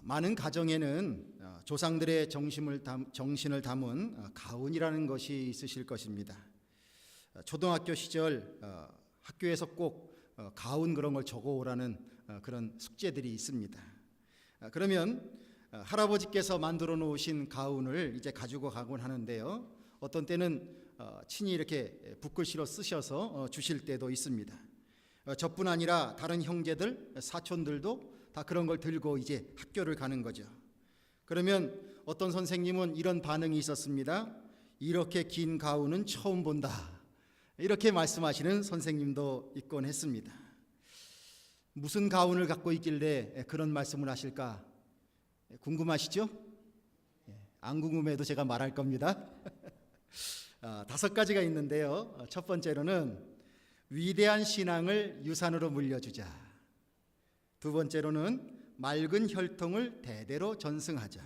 많은 가정에는 조상들의 정신을 담은 가훈이라는 것이 있으실 것입니다. 초등학교 시절 학교에서 꼭 가훈 그런 걸 적어오라는 그런 숙제들이 있습니다. 그러면 할아버지께서 만들어 놓으신 가훈을 이제 가지고 가곤 하는데요. 어떤 때는 친히 이렇게 붓글씨로 쓰셔서 주실 때도 있습니다. 저뿐 아니라 다른 형제들, 사촌들도 다 그런 걸 들고 이제 학교를 가는 거죠. 그러면 어떤 선생님은 이런 반응이 있었습니다. 이렇게 긴 가훈은 처음 본다. 이렇게 말씀하시는 선생님도 있곤 했습니다. 무슨 가훈을 갖고 있길래 그런 말씀을 하실까 궁금하시죠? 안 궁금해도 제가 말할 겁니다. 5가지가 있는데요. 첫 번째로는 위대한 신앙을 유산으로 물려주자. 두 번째로는 맑은 혈통을 대대로 전승하자.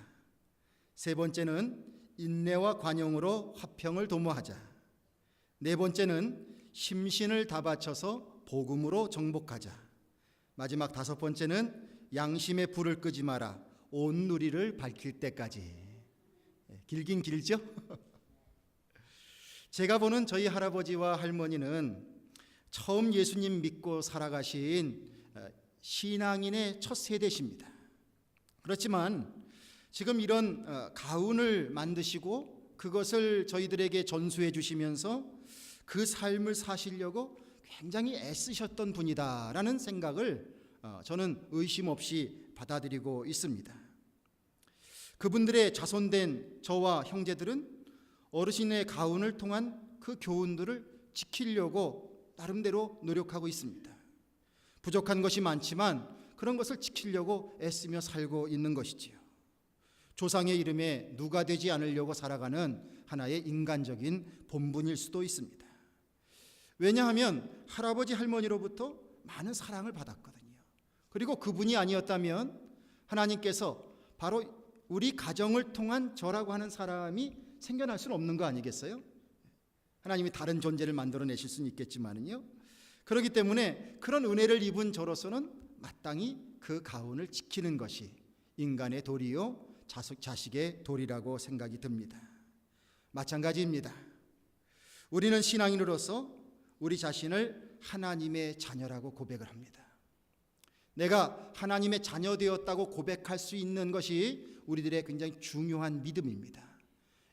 세 번째는 인내와 관용으로 화평을 도모하자. 네 번째는 심신을 다 바쳐서 복음으로 정복하자. 마지막 5번째는 양심의 불을 끄지 마라. 온 누리를 밝힐 때까지. 길긴 길죠? 제가 보는 저희 할아버지와 할머니는 처음 예수님 믿고 살아가신 신앙인의 첫 세대십니다. 그렇지만 지금 이런 가훈을 만드시고 그것을 저희들에게 전수해 주시면서 그 삶을 사시려고 굉장히 애쓰셨던 분이다라는 생각을 저는 의심 없이 받아들이고 있습니다. 그분들의 자손된 저와 형제들은 어르신의 가훈을 통한 그 교훈들을 지키려고 나름대로 노력하고 있습니다. 부족한 것이 많지만 그런 것을 지키려고 애쓰며 살고 있는 것이지요. 조상의 이름에 누가 되지 않으려고 살아가는 하나의 인간적인 본분일 수도 있습니다. 왜냐하면 할아버지 할머니로부터 많은 사랑을 받았거든요. 그리고 그분이 아니었다면 하나님께서 바로 우리 가정을 통한 저라고 하는 사람이 생겨날 수는 없는 거 아니겠어요? 하나님이 다른 존재를 만들어내실 수는 있겠지만요. 그렇기 때문에 그런 은혜를 입은 저로서는 마땅히 그 가훈을 지키는 것이 인간의 도리요 자식의 도리라고 생각이 듭니다. 마찬가지입니다. 우리는 신앙인으로서 우리 자신을 하나님의 자녀라고 고백을 합니다. 내가 하나님의 자녀 되었다고 고백할 수 있는 것이 우리들의 굉장히 중요한 믿음입니다.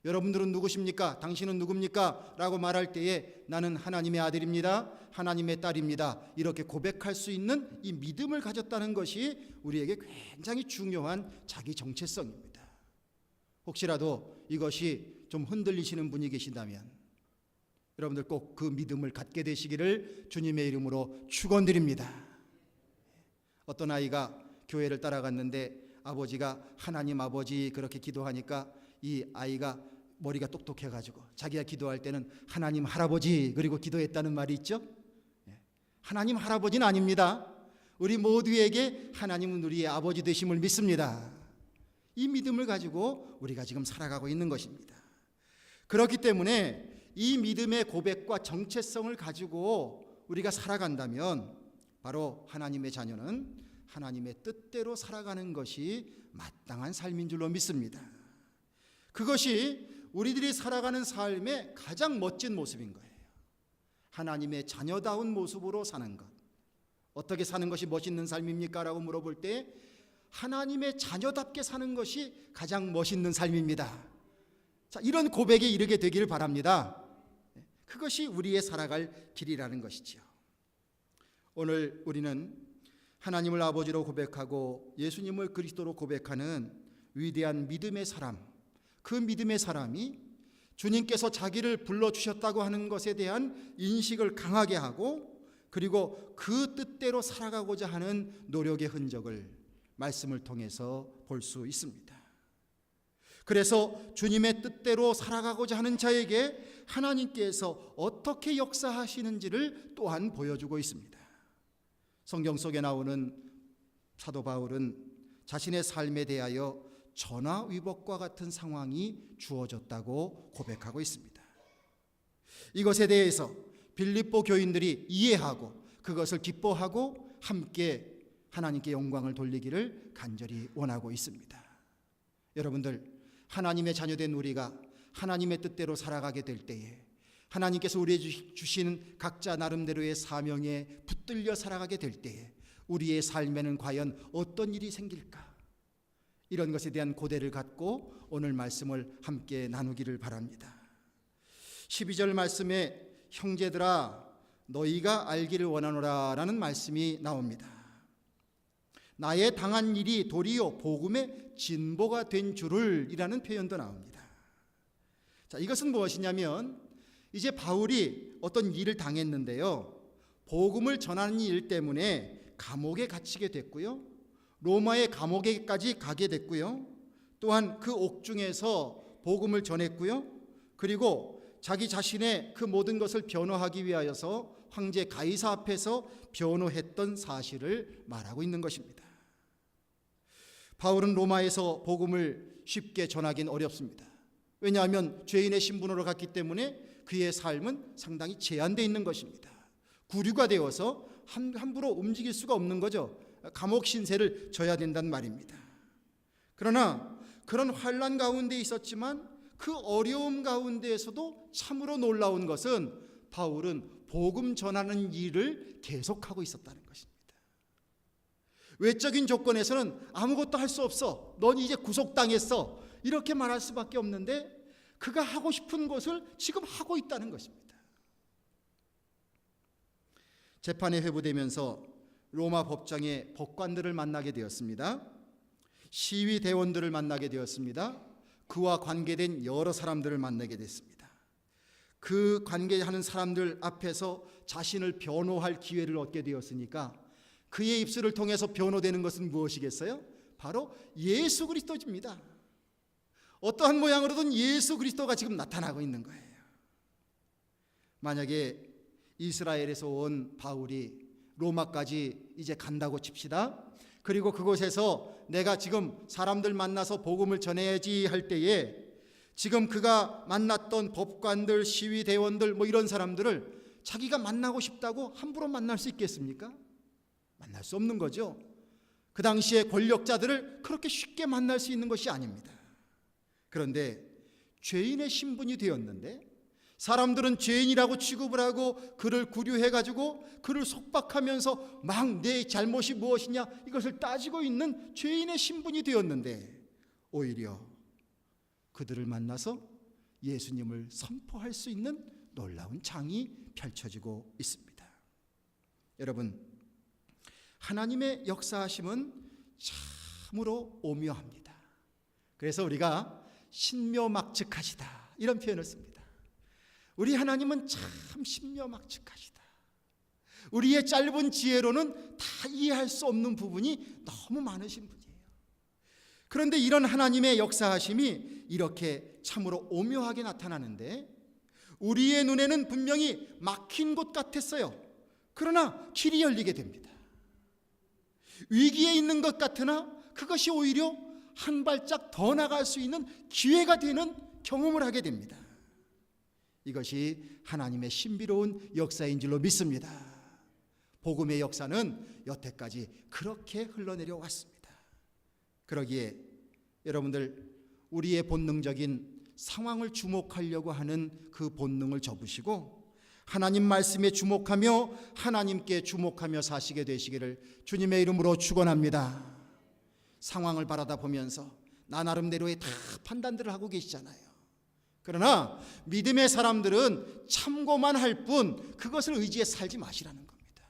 여러분들은 누구십니까? 당신은 누굽니까? 라고 말할 때에 나는 하나님의 아들입니다. 하나님의 딸입니다. 이렇게 고백할 수 있는 이 믿음을 가졌다는 것이 우리에게 굉장히 중요한 자기 정체성입니다. 혹시라도 이것이 좀 흔들리시는 분이 계신다면 여러분들 꼭 그 믿음을 갖게 되시기를 주님의 이름으로 축원드립니다. 어떤 아이가 교회를 따라갔는데 아버지가 하나님 아버지 그렇게 기도하니까 이 아이가 머리가 똑똑해가지고 자기가 기도할 때는 하나님 할아버지 그리고 기도했다는 말이 있죠. 하나님 할아버지는 아닙니다. 우리 모두에게 하나님은 우리의 아버지 되심을 믿습니다. 이 믿음을 가지고 우리가 지금 살아가고 있는 것입니다. 그렇기 때문에 이 믿음의 고백과 정체성을 가지고 우리가 살아간다면 바로 하나님의 자녀는 하나님의 뜻대로 살아가는 것이 마땅한 삶인 줄로 믿습니다. 그것이 우리들이 살아가는 삶의 가장 멋진 모습인 거예요. 하나님의 자녀다운 모습으로 사는 것. 어떻게 사는 것이 멋있는 삶입니까? 라고 물어볼 때 하나님의 자녀답게 사는 것이 가장 멋있는 삶입니다. 자, 이런 고백에 이르게 되기를 바랍니다. 그것이 우리의 살아갈 길이라는 것이죠. 오늘 우리는 하나님을 아버지로 고백하고 예수님을 그리스도로 고백하는 위대한 믿음의 사람, 그 믿음의 사람이 주님께서 자기를 불러주셨다고 하는 것에 대한 인식을 강하게 하고 그리고 그 뜻대로 살아가고자 하는 노력의 흔적을 말씀을 통해서 볼 수 있습니다. 그래서 주님의 뜻대로 살아가고자 하는 자에게 하나님께서 어떻게 역사하시는지를 또한 보여주고 있습니다. 성경 속에 나오는 사도 바울은 자신의 삶에 대하여 전화위복과 같은 상황이 주어졌다고 고백하고 있습니다. 이것에 대해서 빌립보 교인들이 이해하고 그것을 기뻐하고 함께 하나님께 영광을 돌리기를 간절히 원하고 있습니다. 여러분들, 하나님의 자녀된 우리가 하나님의 뜻대로 살아가게 될 때에 하나님께서 우리에게 주신 각자 나름대로의 사명에 붙들려 살아가게 될 때에 우리의 삶에는 과연 어떤 일이 생길까? 이런 것에 대한 고대를 갖고 오늘 말씀을 함께 나누기를 바랍니다. 12절 말씀에 형제들아 너희가 알기를 원하노라 라는 말씀이 나옵니다. 나의 당한 일이 도리어 복음의 진보가 된 줄을 이라는 표현도 나옵니다. 자, 이것은 무엇이냐면 이제 바울이 어떤 일을 당했는데요, 복음을 전하는 일 때문에 감옥에 갇히게 됐고요, 로마의 감옥에까지 가게 됐고요, 또한 그 옥중에서 복음을 전했고요, 그리고 자기 자신의 그 모든 것을 변호하기 위하여서 황제 가이사 앞에서 변호했던 사실을 말하고 있는 것입니다. 바울은 로마에서 복음을 쉽게 전하긴 어렵습니다. 왜냐하면 죄인의 신분으로 갔기 때문에 그의 삶은 상당히 제한되어 있는 것입니다. 구류가 되어서 함부로 움직일 수가 없는 거죠. 감옥 신세를 져야 된단 말입니다. 그러나 그런 환난 가운데 있었지만 그 어려움 가운데에서도 참으로 놀라운 것은 바울은 복음 전하는 일을 계속하고 있었다는 것입니다. 외적인 조건에서는 아무것도 할 수 없어, 넌 이제 구속당했어, 이렇게 말할 수밖에 없는데 그가 하고 싶은 것을 지금 하고 있다는 것입니다. 재판에 회부되면서 로마 법정의 법관들을 만나게 되었습니다. 시위 대원들을 만나게 되었습니다. 그와 관계된 여러 사람들을 만나게 됐습니다. 그 관계하는 사람들 앞에서 자신을 변호할 기회를 얻게 되었으니까 그의 입술을 통해서 변호되는 것은 무엇이겠어요? 바로 예수 그리스도입니다. 어떠한 모양으로든 예수 그리스도가 지금 나타나고 있는 거예요. 만약에 이스라엘에서 온 바울이 로마까지 이제 간다고 칩시다. 그리고 그곳에서 내가 지금 사람들 만나서 복음을 전해야지 할 때에 지금 그가 만났던 법관들, 시위대원들 이런 사람들을 자기가 만나고 싶다고 함부로 만날 수 있겠습니까? 만날 수 없는 거죠. 그 당시에 권력자들을 그렇게 쉽게 만날 수 있는 것이 아닙니다. 그런데 죄인의 신분이 되었는데 사람들은 죄인이라고 취급을 하고 그를 구류해가지고 그를 속박하면서 막 내 잘못이 무엇이냐 이것을 따지고 있는 죄인의 신분이 되었는데 오히려 그들을 만나서 예수님을 선포할 수 있는 놀라운 장이 펼쳐지고 있습니다. 여러분, 하나님의 역사하심은 참으로 오묘합니다. 그래서 우리가 신묘막측하시다 이런 표현을 씁니다. 우리 하나님은 참 신묘막측하시다. 우리의 짧은 지혜로는 다 이해할 수 없는 부분이 너무 많으신 분이에요. 그런데 이런 하나님의 역사하심이 이렇게 참으로 오묘하게 나타나는데 우리의 눈에는 분명히 막힌 곳 같았어요. 그러나 길이 열리게 됩니다. 위기에 있는 것 같으나 그것이 오히려 한 발짝 더 나갈 수 있는 기회가 되는 경험을 하게 됩니다. 이것이 하나님의 신비로운 역사인 줄로 믿습니다. 복음의 역사는 여태까지 그렇게 흘러내려 왔습니다. 그러기에 여러분들, 우리의 본능적인 상황을 주목하려고 하는 그 본능을 접으시고 하나님 말씀에 주목하며 하나님께 주목하며 사시게 되시기를 주님의 이름으로 축원합니다. 상황을 바라다 보면서 나 나름대로의 다 판단들을 하고 계시잖아요. 그러나 믿음의 사람들은 참고만 할 뿐 그것을 의지해 살지 마시라는 겁니다.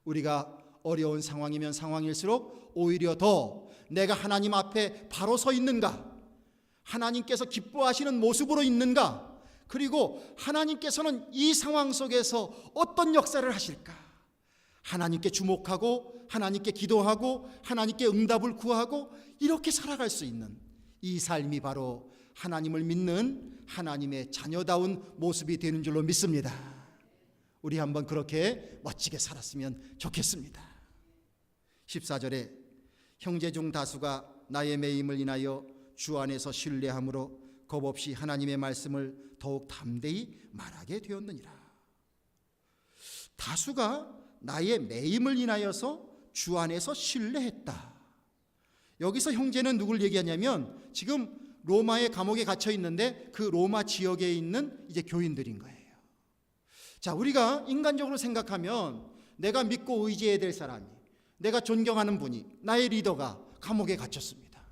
우리가 어려운 상황이면 상황일수록 오히려 더 내가 하나님 앞에 바로 서 있는가, 하나님께서 기뻐하시는 모습으로 있는가, 그리고 하나님께서는 이 상황 속에서 어떤 역사를 하실까, 하나님께 주목하고 하나님께 기도하고 하나님께 응답을 구하고 이렇게 살아갈 수 있는 이 삶이 바로 하나님을 믿는 하나님의 자녀다운 모습이 되는 줄로 믿습니다. 우리 한번 그렇게 멋지게 살았으면 좋겠습니다. 14절에 형제 중 다수가 나의 매임을 인하여 주 안에서 신뢰함으로 겁없이 하나님의 말씀을 더욱 담대히 말하게 되었느니라. 다수가 나의 매임을 인하여서 주 안에서 신뢰했다. 여기서 형제는 누굴 얘기하냐면 지금 로마의 감옥에 갇혀 있는데 그 로마 지역에 있는 이제 교인들인 거예요. 자, 우리가 인간적으로 생각하면 내가 믿고 의지해야 될 사람이, 내가 존경하는 분이, 나의 리더가 감옥에 갇혔습니다.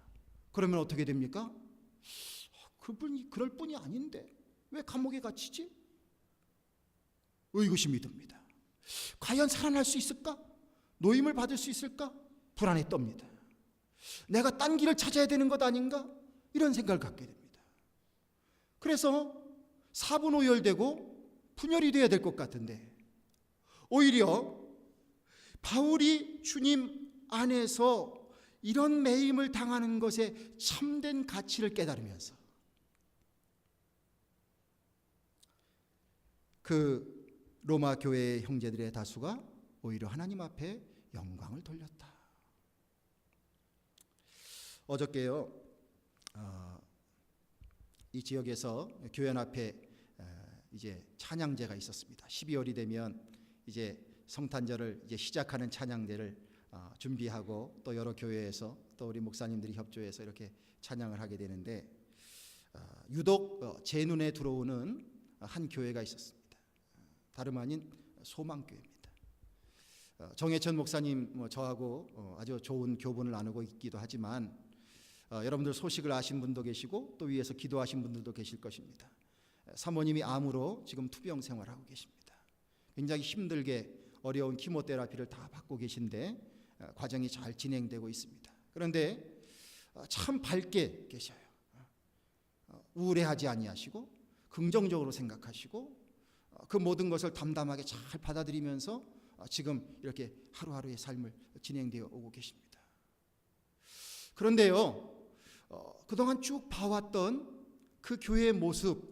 그러면 어떻게 됩니까? 그분이 그럴 뿐이 아닌데 왜 감옥에 갇히지? 의구심이 듭니다. 과연 살아날 수 있을까? 노임을 받을 수 있을까? 불안에 떱니다. 내가 딴 길을 찾아야 되는 것 아닌가? 이런 생각을 갖게 됩니다. 그래서 사분오열되고 분열이 돼야 될 것 같은데 오히려 바울이 주님 안에서 이런 매임을 당하는 것에 참된 가치를 깨달으면서 그 로마 교회의 형제들의 다수가 오히려 하나님 앞에 영광을 돌렸다. 어저께요, 이 지역에서 교회 앞에 이제 찬양제가 있었습니다. 12월이 되면 이제 성탄절을 이제 시작하는 찬양제를 준비하고 또 여러 교회에서 또 우리 목사님들이 협조해서 이렇게 찬양을 하게 되는데 유독 제 눈에 들어오는 한 교회가 있었습니다. 다름 아닌 소망교회입니다. 정혜천 목사님 저하고 아주 좋은 교분을 나누고 있기도 하지만 여러분들 소식을 아신 분도 계시고 또 위에서 기도하신 분들도 계실 것입니다. 사모님이 암으로 지금 투병 생활하고 계십니다. 굉장히 힘들게 어려운 키모테라피를 다 받고 계신데 과정이 잘 진행되고 있습니다. 그런데 참 밝게 계셔요. 우울해하지 아니하시고 긍정적으로 생각하시고 그 모든 것을 담담하게 잘 받아들이면서 지금 이렇게 하루하루의 삶을 진행되어 오고 계십니다. 그런데요, 그동안 쭉 봐왔던 그 교회의 모습,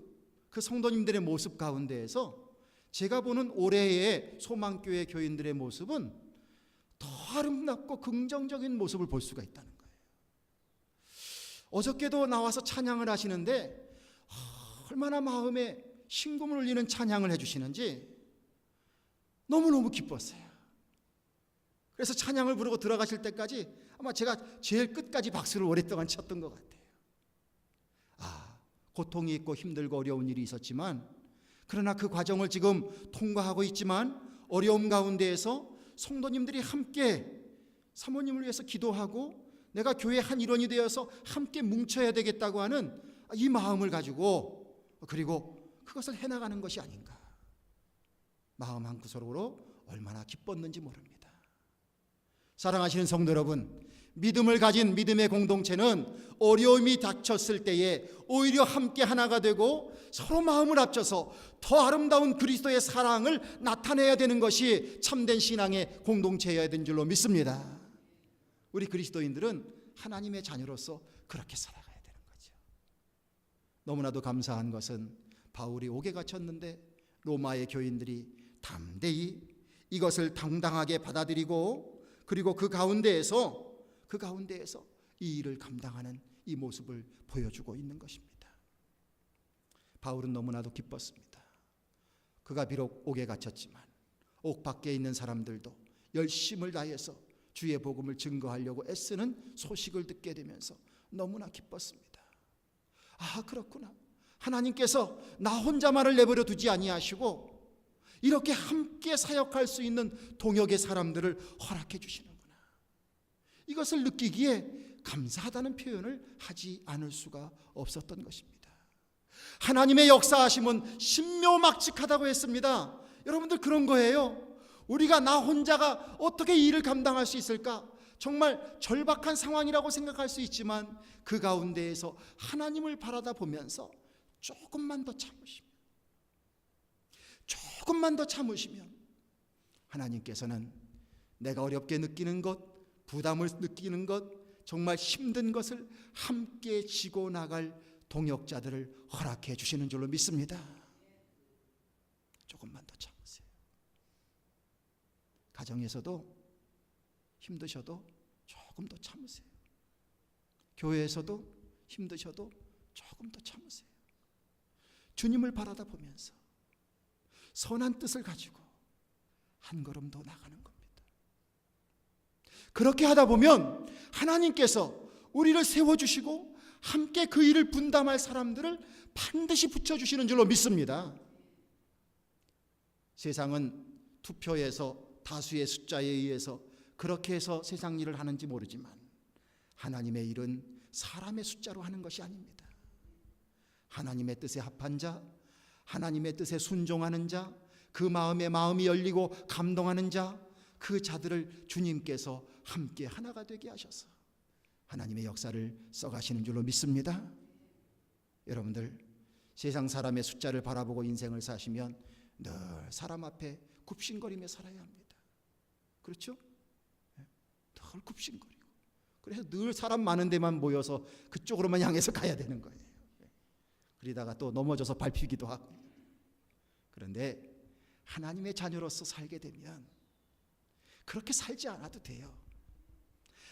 그 성도님들의 모습 가운데에서 제가 보는 올해의 소망교회 교인들의 모습은 더 아름답고 긍정적인 모습을 볼 수가 있다는 거예요. 어저께도 나와서 찬양을 하시는데 얼마나 마음에 신금을 울리는 찬양을 해주시는지 너무너무 기뻤어요. 그래서 찬양을 부르고 들어가실 때까지 아마 제가 제일 끝까지 박수를 오랫동안 쳤던 것 같아요. 고통이 있고 힘들고 어려운 일이 있었지만 그러나 그 과정을 지금 통과하고 있지만 어려움 가운데에서 성도님들이 함께 사모님을 위해서 기도하고 내가 교회의 한 일원이 되어서 함께 뭉쳐야 되겠다고 하는 이 마음을 가지고 그리고 그것을 해나가는 것이 아닌가. 마음 한구석으로 얼마나 기뻤는지 모릅니다. 사랑하시는 성도 여러분, 믿음을 가진 믿음의 공동체는 어려움이 닥쳤을 때에 오히려 함께 하나가 되고 서로 마음을 합쳐서 더 아름다운 그리스도의 사랑을 나타내야 되는 것이 참된 신앙의 공동체여야 되는 줄로 믿습니다. 우리 그리스도인들은 하나님의 자녀로서 그렇게 살아가야 되는 거죠. 너무나도 감사한 것은 바울이 옥에 갇혔는데 로마의 교인들이 담대히 이것을 당당하게 받아들이고 그리고 그 가운데에서 이 일을 감당하는 이 모습을 보여주고 있는 것입니다. 바울은 너무나도 기뻤습니다. 그가 비록 옥에 갇혔지만 옥 밖에 있는 사람들도 열심을 다해서 주의 복음을 증거하려고 애쓰는 소식을 듣게 되면서 너무나 기뻤습니다. 그렇구나. 하나님께서 나 혼자만을 내버려 두지 아니하시고 이렇게 함께 사역할 수 있는 동역의 사람들을 허락해 주시는구나. 이것을 느끼기에 감사하다는 표현을 하지 않을 수가 없었던 것입니다. 하나님의 역사하심은 신묘막측하다고 했습니다. 여러분들 그런 거예요. 우리가 나 혼자가 어떻게 이 일을 감당할 수 있을까? 정말 절박한 상황이라고 생각할 수 있지만 그 가운데에서 하나님을 바라다 보면서 조금만 더 참으시면 하나님께서는 내가 어렵게 느끼는 것, 부담을 느끼는 것, 정말 힘든 것을 함께 지고 나갈 동역자들을 허락해 주시는 줄로 믿습니다. 조금만 더 참으세요. 가정에서도 힘드셔도 조금 더 참으세요. 교회에서도 힘드셔도 조금 더 참으세요. 주님을 바라다 보면서 선한 뜻을 가지고 한 걸음 더 나가는 겁니다. 그렇게 하다 보면 하나님께서 우리를 세워주시고 함께 그 일을 분담할 사람들을 반드시 붙여주시는 줄로 믿습니다. 세상은 투표에서 다수의 숫자에 의해서 그렇게 해서 세상 일을 하는지 모르지만 하나님의 일은 사람의 숫자로 하는 것이 아닙니다. 하나님의 뜻에 합한 자, 하나님의 뜻에 순종하는 자, 그 마음에 마음이 열리고 감동하는 자, 그 자들을 주님께서 함께 하나가 되게 하셔서 하나님의 역사를 써가시는 줄로 믿습니다. 여러분들, 세상 사람의 숫자를 바라보고 인생을 사시면 늘 사람 앞에 굽신거리며 살아야 합니다. 그렇죠? 늘 굽신거리고, 그래서 늘 사람 많은 데만 모여서 그쪽으로만 향해서 가야 되는 거예요. 그러다가 또 넘어져서 밟히기도 하고. 그런데 하나님의 자녀로서 살게 되면 그렇게 살지 않아도 돼요.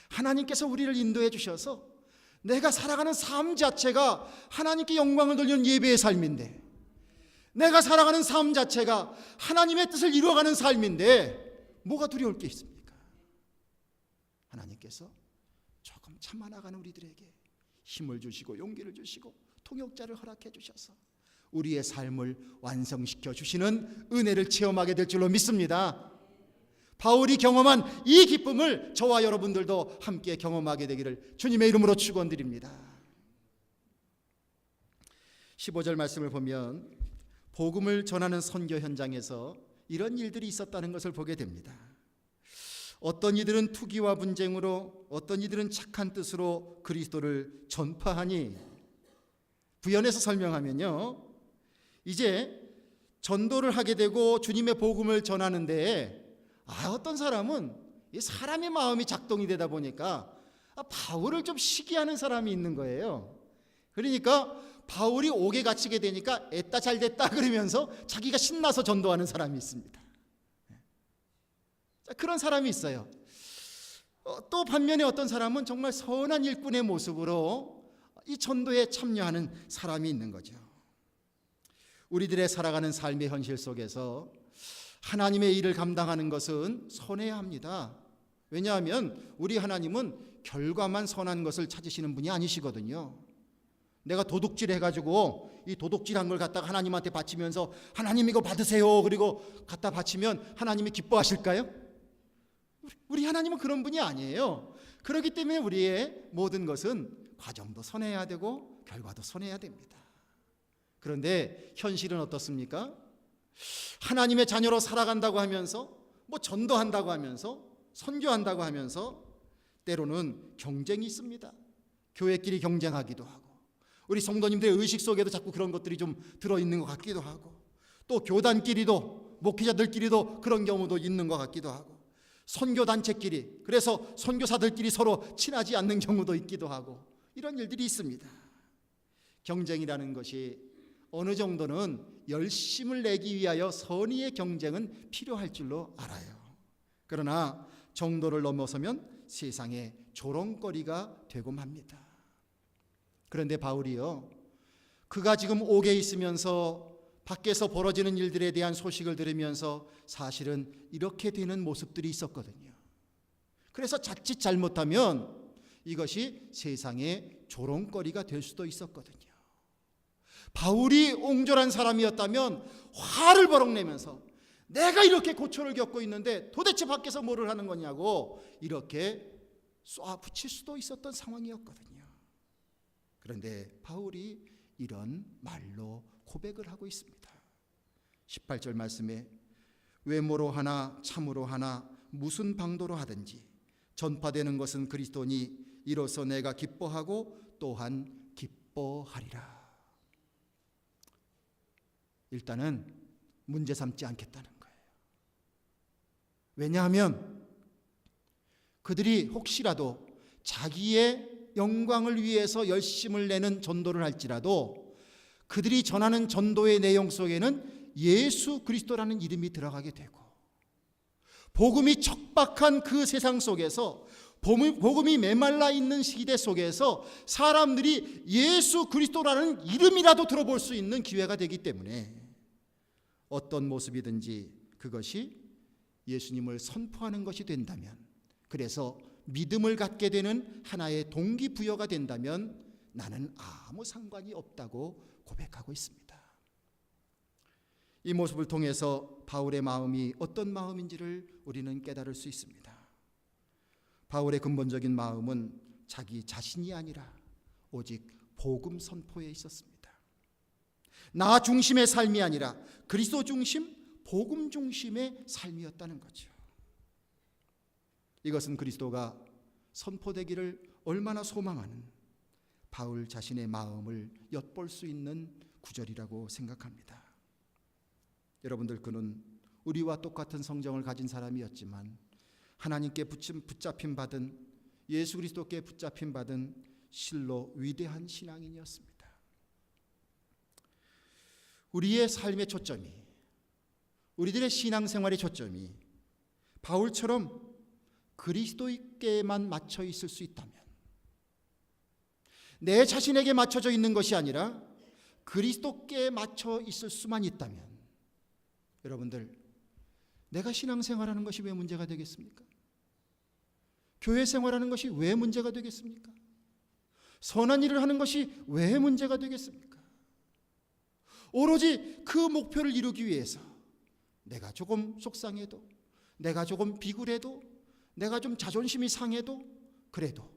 하나님께서 우리를 인도해 주셔서 내가 살아가는 삶 자체가 하나님께 영광을 돌리는 예배의 삶인데, 내가 살아가는 삶 자체가 하나님의 뜻을 이루어가는 삶인데 뭐가 두려울 게 있습니까? 하나님께서 조금 참아나가는 우리들에게 힘을 주시고 용기를 주시고 통역자를 허락해 주셔서 우리의 삶을 완성시켜 주시는 은혜를 체험하게 될 줄로 믿습니다. 바울이 경험한 이 기쁨을 저와 여러분들도 함께 경험하게 되기를 주님의 이름으로 축원드립니다. 15절 말씀을 보면 복음을 전하는 선교 현장에서 이런 일들이 있었다는 것을 보게 됩니다. 어떤 이들은 투기와 분쟁으로, 어떤 이들은 착한 뜻으로 그리스도를 전파하니, 부연해서 설명하면요, 이제 전도를 하게 되고 주님의 복음을 전하는데 어떤 사람은 이 사람의 마음이 작동이 되다 보니까 바울을 좀 시기하는 사람이 있는 거예요. 그러니까 바울이 옥에 갇히게 되니까 애따 잘 됐다 그러면서 자기가 신나서 전도하는 사람이 있습니다. 그런 사람이 있어요. 또 반면에 어떤 사람은 정말 선한 일꾼의 모습으로 이 전도에 참여하는 사람이 있는 거죠. 우리들의 살아가는 삶의 현실 속에서 하나님의 일을 감당하는 것은 선해야 합니다. 왜냐하면 우리 하나님은 결과만 선한 것을 찾으시는 분이 아니시거든요. 내가 도둑질 해가지고 이 도둑질한 걸 갖다가 하나님한테 바치면서 하나님 이거 받으세요 그리고 갖다 바치면 하나님이 기뻐하실까요? 우리 하나님은 그런 분이 아니에요. 그렇기 때문에 우리의 모든 것은 과정도 선해야 되고 결과도 선해야 됩니다. 그런데 현실은 어떻습니까? 하나님의 자녀로 살아간다고 하면서 전도한다고 하면서 선교한다고 하면서 때로는 경쟁이 있습니다. 교회끼리 경쟁하기도 하고, 우리 성도님들의 의식 속에도 자꾸 그런 것들이 좀 들어있는 것 같기도 하고, 또 교단끼리도, 목회자들끼리도 그런 경우도 있는 것 같기도 하고, 선교단체끼리, 그래서 선교사들끼리 서로 친하지 않는 경우도 있기도 하고, 이런 일들이 있습니다. 경쟁이라는 것이 어느 정도는 열심을 내기 위하여 선의의 경쟁은 필요할 줄로 알아요. 그러나 정도를 넘어서면 세상에 조롱거리가 되고 맙니다. 그런데 바울이요, 그가 지금 옥에 있으면서 밖에서 벌어지는 일들에 대한 소식을 들으면서 사실은 이렇게 되는 모습들이 있었거든요. 그래서 자칫 잘못하면 이것이 세상의 조롱거리가 될 수도 있었거든요. 바울이 옹졸한 사람이었다면 화를 버럭내면서 내가 이렇게 고초를 겪고 있는데 도대체 밖에서 뭐를 하는 거냐고 이렇게 쏘아붙일 수도 있었던 상황이었거든요. 그런데 바울이 이런 말로 고백을 하고 있습니다. 18절 말씀에 외모로 하나 참으로 하나 무슨 방도로 하든지 전파되는 것은 그리스도니 이로써 내가 기뻐하고 또한 기뻐하리라. 일단은 문제 삼지 않겠다는 거예요. 왜냐하면 그들이 혹시라도 자기의 영광을 위해서 열심을 내는 전도를 할지라도 그들이 전하는 전도의 내용 속에는 예수 그리스도라는 이름이 들어가게 되고, 복음이 척박한 그 세상 속에서, 복음이 메말라 있는 시대 속에서 사람들이 예수 그리스도라는 이름이라도 들어볼 수 있는 기회가 되기 때문에 어떤 모습이든지 그것이 예수님을 선포하는 것이 된다면, 그래서 믿음을 갖게 되는 하나의 동기부여가 된다면 나는 아무 상관이 없다고 고백하고 있습니다. 이 모습을 통해서 바울의 마음이 어떤 마음인지를 우리는 깨달을 수 있습니다. 바울의 근본적인 마음은 자기 자신이 아니라 오직 복음 선포에 있었습니다. 나 중심의 삶이 아니라 그리스도 중심, 복음 중심의 삶이었다는 거죠. 이것은 그리스도가 선포되기를 얼마나 소망하는 바울 자신의 마음을 엿볼 수 있는 구절이라고 생각합니다. 여러분들, 그는 우리와 똑같은 성정을 가진 사람이었지만 하나님께 붙잡힌 받은, 예수 그리스도께 붙잡힌 받은 실로 위대한 신앙인이었습니다. 우리의 삶의 초점이, 우리들의 신앙생활의 초점이 바울처럼 그리스도께만 맞춰 있을 수 있다면, 내 자신에게 맞춰져 있는 것이 아니라 그리스도께 맞춰 있을 수만 있다면, 여러분들, 내가 신앙생활하는 것이 왜 문제가 되겠습니까? 교회 생활하는 것이 왜 문제가 되겠습니까? 선한 일을 하는 것이 왜 문제가 되겠습니까? 오로지 그 목표를 이루기 위해서 내가 조금 속상해도, 내가 조금 비굴해도, 내가 좀 자존심이 상해도 그래도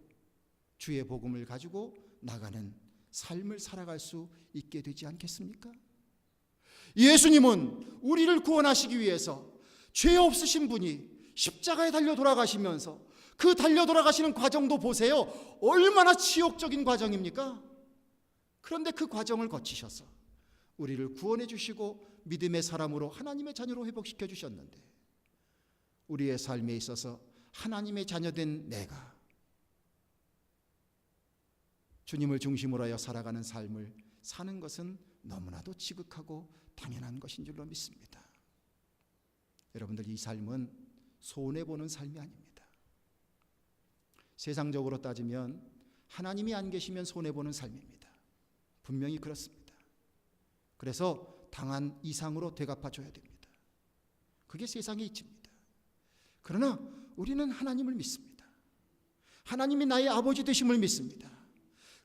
주의 복음을 가지고 나가는 삶을 살아갈 수 있게 되지 않겠습니까? 예수님은 우리를 구원하시기 위해서 죄 없으신 분이 십자가에 달려 돌아가시면서 그 달려 돌아가시는 과정도 보세요. 얼마나 치욕적인 과정입니까? 그런데 그 과정을 거치셔서 우리를 구원해 주시고 믿음의 사람으로 하나님의 자녀로 회복시켜 주셨는데, 우리의 삶에 있어서 하나님의 자녀된 내가 주님을 중심으로 하여 살아가는 삶을 사는 것은 너무나도 지극하고 당연한 것인 줄로 믿습니다. 여러분들, 이 삶은 손해보는 삶이 아닙니다. 세상적으로 따지면 하나님이 안 계시면 손해보는 삶입니다. 분명히 그렇습니다. 그래서 당한 이상으로 되갚아줘야 됩니다. 그게 세상의 이치입니다. 그러나 우리는 하나님을 믿습니다. 하나님이 나의 아버지 되심을 믿습니다.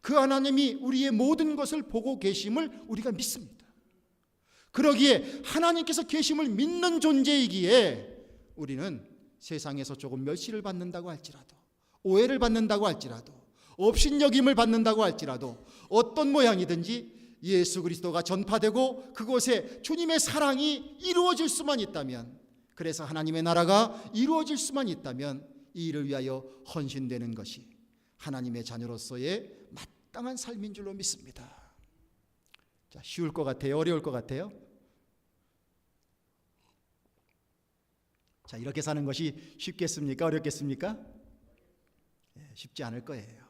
그 하나님이 우리의 모든 것을 보고 계심을 우리가 믿습니다. 그러기에 하나님께서 계심을 믿는 존재이기에 우리는 세상에서 조금 멸시를 받는다고 할지라도, 오해를 받는다고 할지라도, 업신여김을 받는다고 할지라도 어떤 모양이든지 예수 그리스도가 전파되고 그곳에 주님의 사랑이 이루어질 수만 있다면, 그래서 하나님의 나라가 이루어질 수만 있다면 이 일을 위하여 헌신되는 것이 하나님의 자녀로서의 마땅한 삶인 줄로 믿습니다. 자, 쉬울 것 같아요? 어려울 것 같아요? 자, 이렇게 사는 것이 쉽겠습니까? 어렵겠습니까? 쉽지 않을 거예요.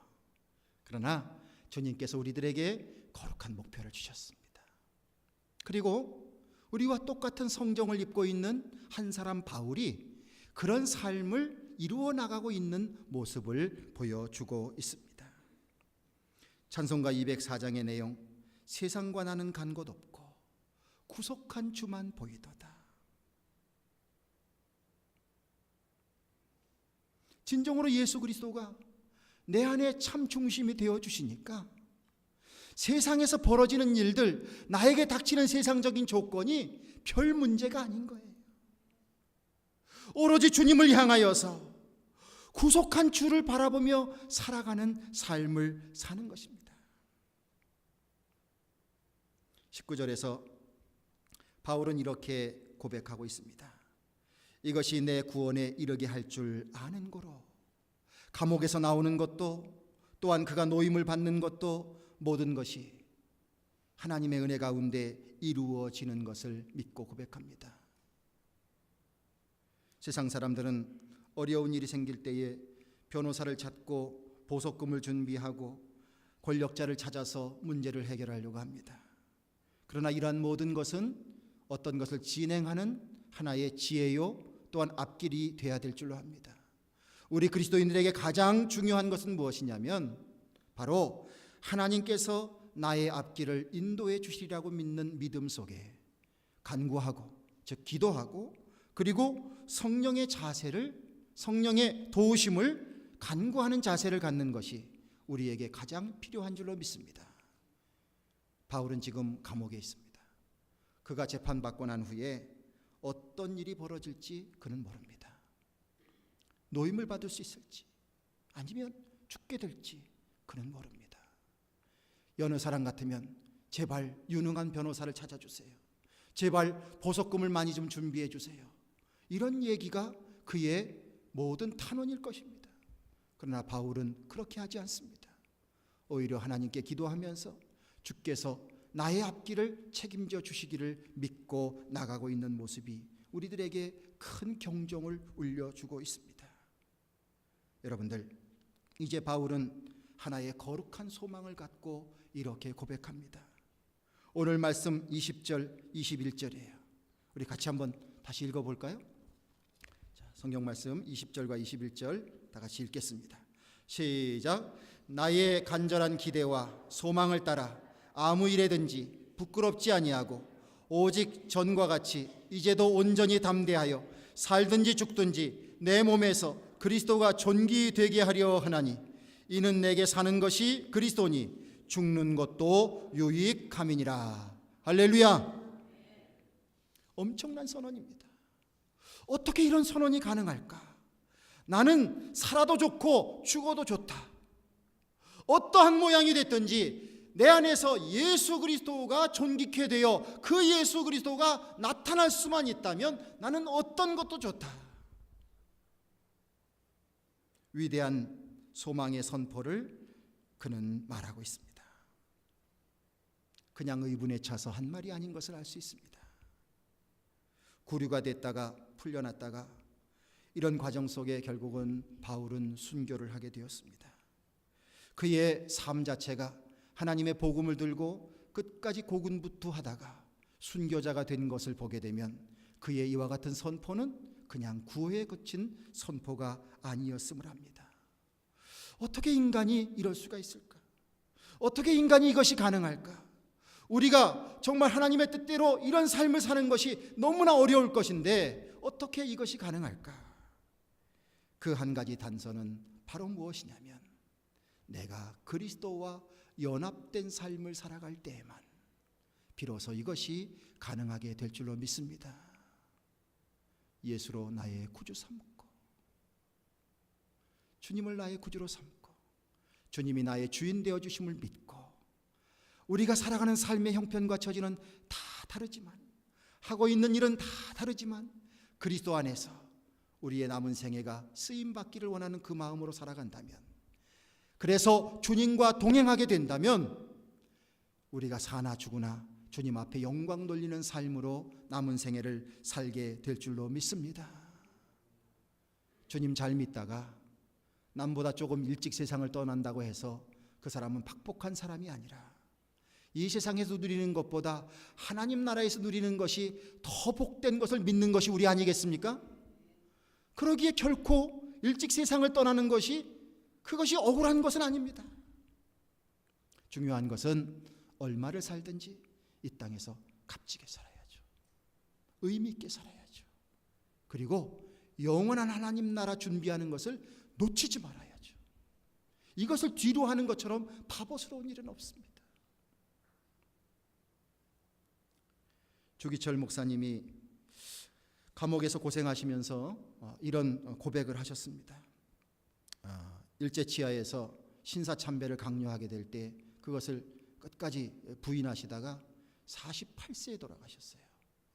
그러나 주님께서 우리들에게 거룩한 목표를 주셨습니다. 그리고 우리와 똑같은 성정을 입고 있는 한 사람 바울이 그런 삶을 이루어 나가고 있는 모습을 보여주고 있습니다. 찬송가 204장의 내용, 세상과 나는 간 곳 없고 구속한 주만 보이도다. 진정으로 예수 그리스도가 내 안에 참 중심이 되어 주시니까 세상에서 벌어지는 일들, 나에게 닥치는 세상적인 조건이 별 문제가 아닌 거예요. 오로지 주님을 향하여서 구속한 주를 바라보며 살아가는 삶을 사는 것입니다. 19절에서 바울은 이렇게 고백하고 있습니다. 이것이 내 구원에 이르게 할 줄 아는 고로 감옥에서 나오는 것도, 또한 그가 노임을 받는 것도 모든 것이 하나님의 은혜 가운데 이루어지는 것을 믿고 고백합니다. 세상 사람들은 어려운 일이 생길 때에 변호사를 찾고 보석금을 준비하고 권력자를 찾아서 문제를 해결하려고 합니다. 그러나 이러한 모든 것은 어떤 것을 진행하는 하나의 지혜요, 또한 앞길이 돼야 될 줄로 합니다. 우리 그리스도인들에게 가장 중요한 것은 무엇이냐면 바로 하나님께서 나의 앞길을 인도해 주시리라고 믿는 믿음 속에 간구하고, 즉 기도하고, 그리고 성령의 자세를, 성령의 도우심을 간구하는 자세를 갖는 것이 우리에게 가장 필요한 줄로 믿습니다. 바울은 지금 감옥에 있습니다. 그가 재판받고 난 후에 어떤 일이 벌어질지 그는 모릅니다. 노임을 받을 수 있을지 아니면 죽게 될지 그는 모릅니다. 여느 사람 같으면 제발 유능한 변호사를 찾아주세요. 제발 보석금을 많이 좀 준비해 주세요. 이런 얘기가 그의 모든 탄원일 것입니다. 그러나 바울은 그렇게 하지 않습니다. 오히려 하나님께 기도하면서 주께서 나의 앞길을 책임져 주시기를 믿고 나가고 있는 모습이 우리들에게 큰 경종을 울려주고 있습니다. 여러분들, 이제 바울은 하나의 거룩한 소망을 갖고 이렇게 고백합니다. 오늘 말씀 20절, 21절이에요. 우리 같이 한번 다시 읽어볼까요? 자, 성경 말씀 20절과 21절 다 같이 읽겠습니다. 시작. 나의 간절한 기대와 소망을 따라 아무 일에든지 부끄럽지 아니하고 오직 전과 같이 이제도 온전히 담대하여 살든지 죽든지 내 몸에서 그리스도가 존귀되게 하려 하나니 이는 내게 사는 것이 그리스도니 죽는 것도 유익함이니라. 할렐루야. 엄청난 선언입니다. 어떻게 이런 선언이 가능할까? 나는 살아도 좋고 죽어도 좋다. 어떠한 모양이 됐든지 내 안에서 예수 그리스도가 존귀케 되어 그 예수 그리스도가 나타날 수만 있다면 나는 어떤 것도 좋다. 위대한 소망의 선포를 그는 말하고 있습니다. 그냥 의분에 차서 한 말이 아닌 것을 알 수 있습니다. 구류가 됐다가 풀려났다가 이런 과정 속에 결국은 바울은 순교를 하게 되었습니다. 그의 삶 자체가 하나님의 복음을 들고 끝까지 고군분투하다가 순교자가 된 것을 보게 되면 그의 이와 같은 선포는 그냥 구호에 그친 선포가 아니었음을 합니다. 어떻게 인간이 이럴 수가 있을까? 어떻게 인간이 이것이 가능할까? 우리가 정말 하나님의 뜻대로 이런 삶을 사는 것이 너무나 어려울 것인데 어떻게 이것이 가능할까? 그 한 가지 단서는 바로 무엇이냐면 내가 그리스도와 연합된 삶을 살아갈 때에만 비로소 이것이 가능하게 될 줄로 믿습니다. 예수로 나의 구주 삼고 주님을 나의 구주로 삼고 주님이 나의 주인 되어주심을 믿고 우리가 살아가는 삶의 형편과 처지는 다 다르지만 하고 있는 일은 다 다르지만 그리스도 안에서 우리의 남은 생애가 쓰임받기를 원하는 그 마음으로 살아간다면 그래서 주님과 동행하게 된다면 우리가 사나 죽으나 주님 앞에 영광 돌리는 삶으로 남은 생애를 살게 될 줄로 믿습니다. 주님 잘 믿다가 남보다 조금 일찍 세상을 떠난다고 해서 그 사람은 박복한 사람이 아니라 이 세상에서 누리는 것보다 하나님 나라에서 누리는 것이 더 복된 것을 믿는 것이 우리 아니겠습니까? 그러기에 결코 일찍 세상을 떠나는 것이 그것이 억울한 것은 아닙니다. 중요한 것은 얼마를 살든지 이 땅에서 값지게 살아야죠. 의미 있게 살아야죠. 그리고 영원한 하나님 나라 준비하는 것을 놓치지 말아야죠. 이것을 뒤로 하는 것처럼 바보스러운 일은 없습니다. 주기철 목사님이 감옥에서 고생하시면서 이런 고백을 하셨습니다. 일제치하에서 신사참배를 강요하게 될 때 그것을 끝까지 부인하시다가 48세에 돌아가셨어요.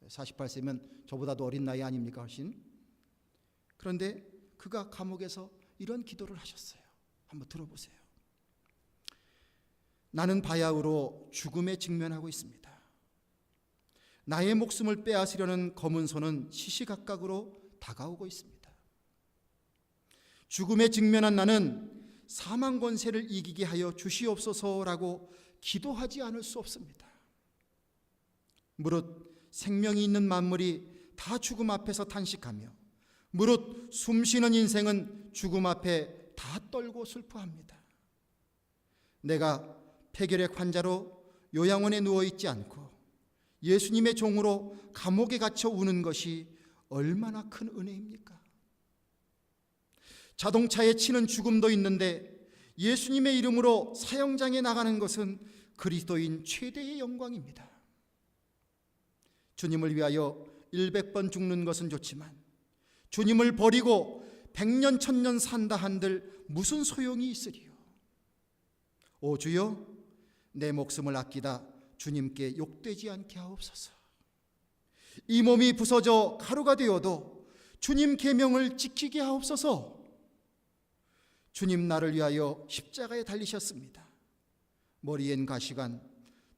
48세면 저보다도 어린 나이 아닙니까 훨씬? 그런데 그가 감옥에서 이런 기도를 하셨어요. 한번 들어보세요. 나는 바야흐로 죽음에 직면하고 있습니다. 나의 목숨을 빼앗으려는 검은 손은 시시각각으로 다가오고 있습니다. 죽음에 직면한 나는 사망 권세를 이기게 하여 주시옵소서라고 기도하지 않을 수 없습니다. 무릇 생명이 있는 만물이 다 죽음 앞에서 탄식하며 무릇 숨쉬는 인생은 죽음 앞에 다 떨고 슬퍼합니다. 내가 폐결핵 환자로 요양원에 누워있지 않고 예수님의 종으로 감옥에 갇혀 우는 것이 얼마나 큰 은혜입니까? 자동차에 치는 죽음도 있는데 예수님의 이름으로 사형장에 나가는 것은 그리스도인 최대의 영광입니다. 주님을 위하여 100번 죽는 것은 좋지만 주님을 버리고 100년 1000년 산다 한들 무슨 소용이 있으리요. 오 주여, 내 목숨을 아끼다 주님께 욕되지 않게 하옵소서. 이 몸이 부서져 가루가 되어도 주님 계명을 지키게 하옵소서. 주님 나를 위하여 십자가에 달리셨습니다. 머리엔 가시관,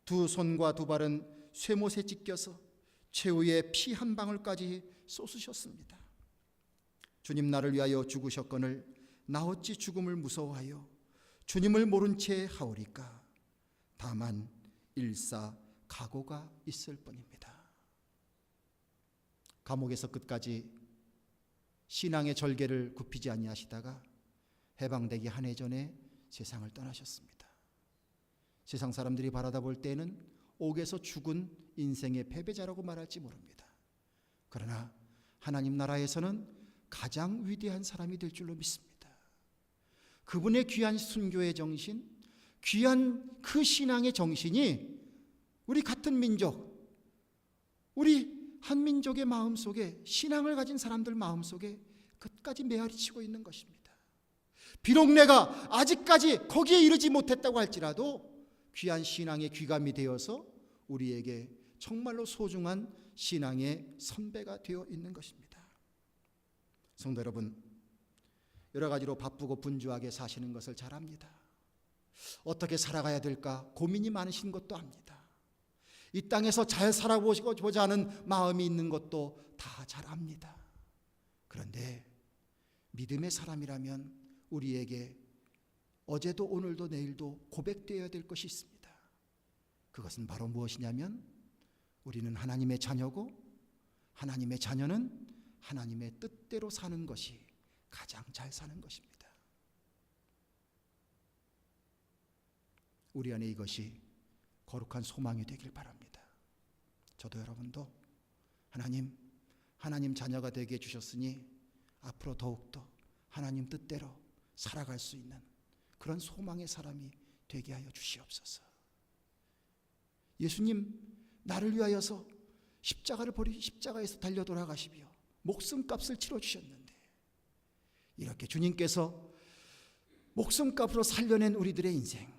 두 손과 두 발은 쇠못에 찢겨서 최후의 피 한 방울까지 쏟으셨습니다. 주님 나를 위하여 죽으셨거늘 나 어찌 죽음을 무서워하여 주님을 모른 채 하오리까. 다만 일사 각오가 있을 뿐입니다. 감옥에서 끝까지 신앙의 절개를 굽히지 아니하시다가 해방되기 한 해 전에 세상을 떠나셨습니다. 세상 사람들이 바라다 볼 때는 옥에서 죽은 인생의 패배자라고 말할지 모릅니다. 그러나 하나님 나라에서는 가장 위대한 사람이 될 줄로 믿습니다. 그분의 귀한 순교의 정신, 귀한 그 신앙의 정신이 우리 같은 민족, 우리 한 민족의 마음속에, 신앙을 가진 사람들 마음속에 끝까지 메아리치고 있는 것입니다. 비록 내가 아직까지 거기에 이르지 못했다고 할지라도 귀한 신앙의 귀감이 되어서 우리에게 정말로 소중한 신앙의 선배가 되어 있는 것입니다. 성도 여러분, 여러 가지로 바쁘고 분주하게 사시는 것을 잘 압니다. 어떻게 살아가야 될까 고민이 많으신 것도 압니다. 이 땅에서 잘 살아보고자 하는 마음이 있는 것도 다 잘 압니다. 그런데 믿음의 사람이라면 우리에게 어제도 오늘도 내일도 고백되어야 될 것이 있습니다. 그것은 바로 무엇이냐면 우리는 하나님의 자녀고 하나님의 자녀는 하나님의 뜻대로 사는 것이 가장 잘 사는 것입니다. 우리 안에 이것이 거룩한 소망이 되길 바랍니다. 저도 여러분도 하나님 자녀가 되게 해주셨으니 앞으로 더욱더 하나님 뜻대로 살아갈 수 있는 그런 소망의 사람이 되게 하여 주시옵소서. 예수님 나를 위하여서 십자가에서 달려 돌아가시며 목숨값을 치러주셨는데 이렇게 주님께서 목숨값으로 살려낸 우리들의 인생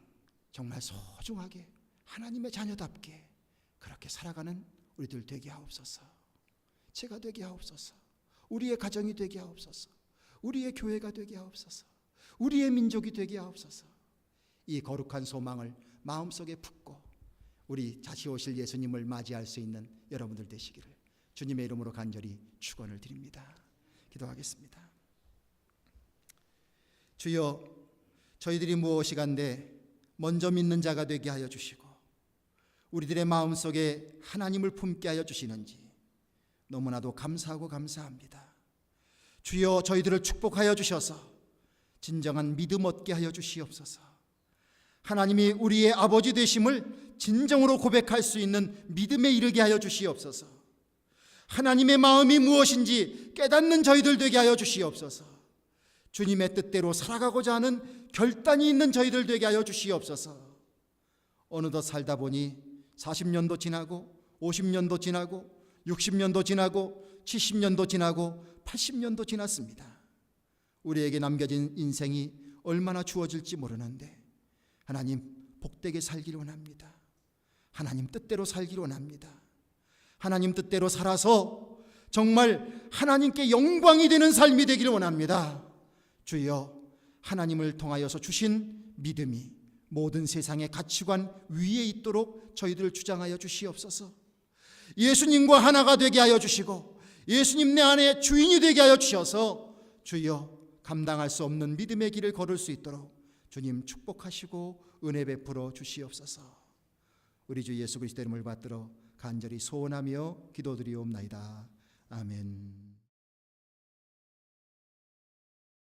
정말 소중하게 하나님의 자녀답게 그렇게 살아가는 우리들 되게 하옵소서. 제가 되게 하옵소서. 우리의 가정이 되게 하옵소서. 우리의 교회가 되게 하옵소서. 우리의 민족이 되게 하옵소서. 이 거룩한 소망을 마음속에 품고 우리 다시 오실 예수님을 맞이할 수 있는 여러분들 되시기를 주님의 이름으로 간절히 축원을 드립니다. 기도하겠습니다. 주여, 저희들이 무엇이간데 먼저 믿는 자가 되게 하여 주시고 우리들의 마음속에 하나님을 품게 하여 주시는지 너무나도 감사하고 감사합니다. 주여, 저희들을 축복하여 주셔서 진정한 믿음 얻게 하여 주시옵소서. 하나님이 우리의 아버지 되심을 진정으로 고백할 수 있는 믿음에 이르게 하여 주시옵소서. 하나님의 마음이 무엇인지 깨닫는 저희들 되게 하여 주시옵소서. 주님의 뜻대로 살아가고자 하는 결단이 있는 저희들 되게 하여 주시옵소서. 어느덧 살다 보니 40년도 지나고 50년도 지나고 60년도 지나고 70년도 지나고 80년도 지났습니다. 우리에게 남겨진 인생이 얼마나 주어질지 모르는데 하나님 복되게 살기를 원합니다. 하나님 뜻대로 살기를 원합니다. 하나님 뜻대로 살아서 정말 하나님께 영광이 되는 삶이 되기를 원합니다. 주여, 하나님을 통하여서 주신 믿음이 모든 세상의 가치관 위에 있도록 저희들을 주장하여 주시옵소서. 예수님과 하나가 되게 하여 주시고 예수님 내 안에 주인이 되게 하여 주셔서 주여, 감당할 수 없는 믿음의 길을 걸을 수 있도록 주님 축복하시고 은혜 베풀어 주시옵소서. 우리 주 예수 그리스도의 이름을 받들어 간절히 소원하며 기도드리옵나이다. 아멘.